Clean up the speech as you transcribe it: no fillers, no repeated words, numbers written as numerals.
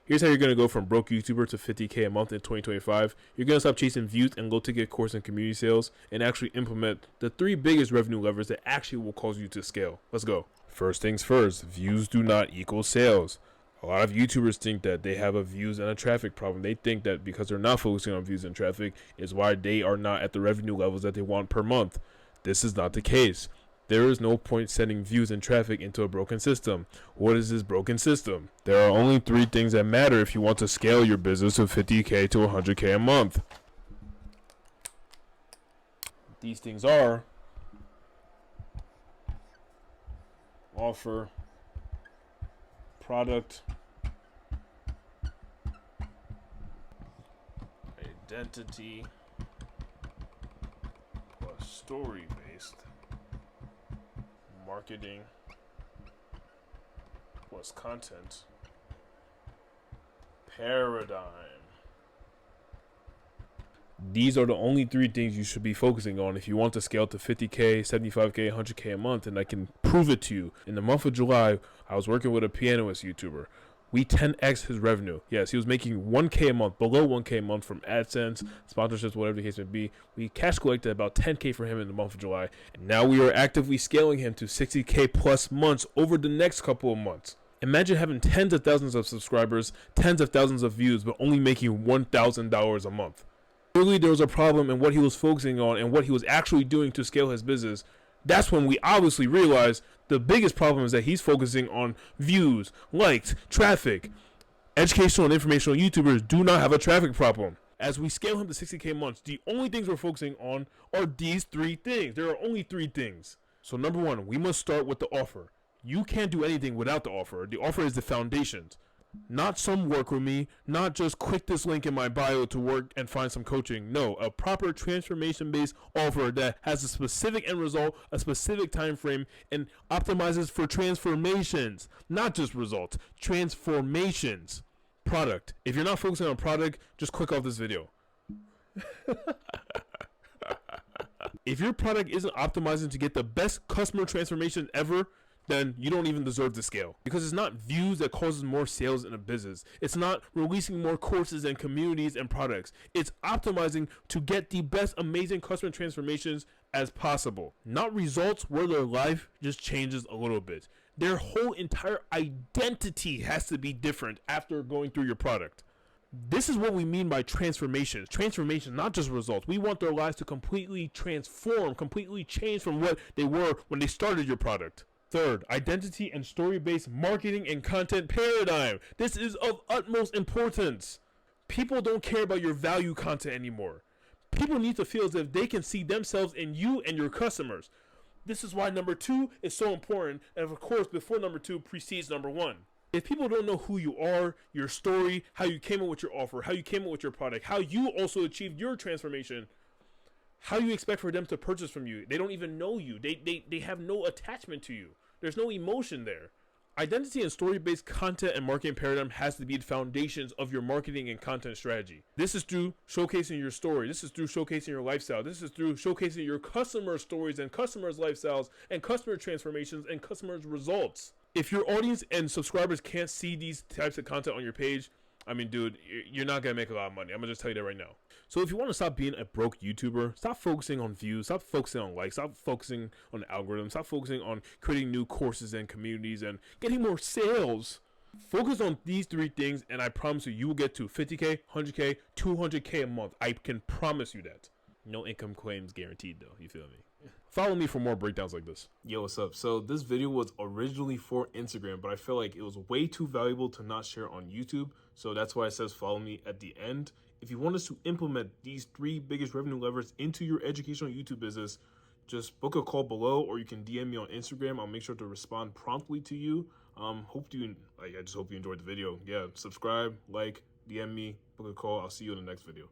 Here's how you're going to go from broke YouTuber to 50K a month in 2025. You're going to stop chasing views and low ticket course and community sales and actually implement the 3 biggest revenue levers that actually will cause you to scale. Let's go. First things first, views do not equal sales. A lot of YouTubers think that they have a views and a traffic problem. They think that because they're not focusing on views and traffic is why they are not at the revenue levels that they want per month. This is not the case. There is no point sending views and traffic into a broken system. What is this broken system? There are only 3 things that matter if you want to scale your business to 50K to 100K a month. These things are offer, product, identity, plus story-based, marketing, plus content, paradigm. These are the only 3 things you should be focusing on if you want to scale to 50K, 75K, 100K a month, and I can prove it to you. In the month of July, I was working with a pianist YouTuber. We 10x his revenue. Yes, he was making 1K a month, below 1K a month from AdSense, sponsorships, whatever the case may be. We cash collected about 10K for him in the month of July. And now we are actively scaling him to 60K plus months over the next couple of months. Imagine having tens of thousands of subscribers, tens of thousands of views, but only making $1,000 a month. Clearly there was a problem in what he was focusing on and what he was actually doing to scale his business. That's when we obviously realized the biggest problem is that he's focusing on views, likes, traffic. Educational and informational YouTubers do not have a traffic problem. As we scale him to 60K months, the only things we're focusing on are these 3 things. There are only 3 things. So number 1, we must start with the offer. You can't do anything without the offer. The offer is the foundations. Not some work with me, not just click this link in my bio to work and find some coaching. No, a proper transformation-based offer that has a specific end result, a specific time frame, and optimizes for transformations, not just results, transformations. Product. If you're not focusing on product, just click off this video. If your product isn't optimizing to get the best customer transformation ever, then you don't even deserve to scale. Because it's not views that causes more sales in a business. It's not releasing more courses and communities and products. It's optimizing to get the best amazing customer transformations as possible. Not results where their life just changes a little bit. Their whole entire identity has to be different after going through your product. This is what we mean by transformations. Transformation, not just results. We want their lives to completely transform, completely change from what they were when they started your product. Third, identity and story-based marketing and content paradigm. This is of utmost importance. People don't care about your value content anymore. People need to feel as if they can see themselves in you and your customers. This is why number 2 is so important, and of course, before number 2 precedes number 1. If people don't know who you are, your story, how you came up with your offer, how you came up with your product, how you also achieved your transformation, how you expect for them to purchase from you? They don't even know you. They have no attachment to you. There's no emotion there. Identity and story-based content and marketing paradigm has to be the foundations of your marketing and content strategy. This is through showcasing your story. This is through showcasing your lifestyle. This is through showcasing your customer stories and customers' lifestyles and customer transformations and customers' results. If your audience and subscribers can't see these types of content on your page, I mean, dude, you're not going to make a lot of money. I'm going to just tell you that right now. So if you want to stop being a broke YouTuber, stop focusing on views, stop focusing on likes, stop focusing on the algorithm, stop focusing on creating new courses and communities and getting more sales. Focus on these 3 things, and I promise you, you will get to 50K, 100K, 200K a month. I can promise you that. No income claims guaranteed, though. You feel me? Follow me for more breakdowns like this. Yo, what's up? So this video was originally for Instagram, but I feel like it was way too valuable to not share on YouTube. So that's why it says follow me at the end. If you want us to implement these 3 biggest revenue levers into your educational YouTube business, just book a call below, or you can DM me on Instagram. I'll make sure to respond promptly to you. I just hope you enjoyed the video. Yeah, subscribe, like, DM me, book a call. I'll see you in the next video.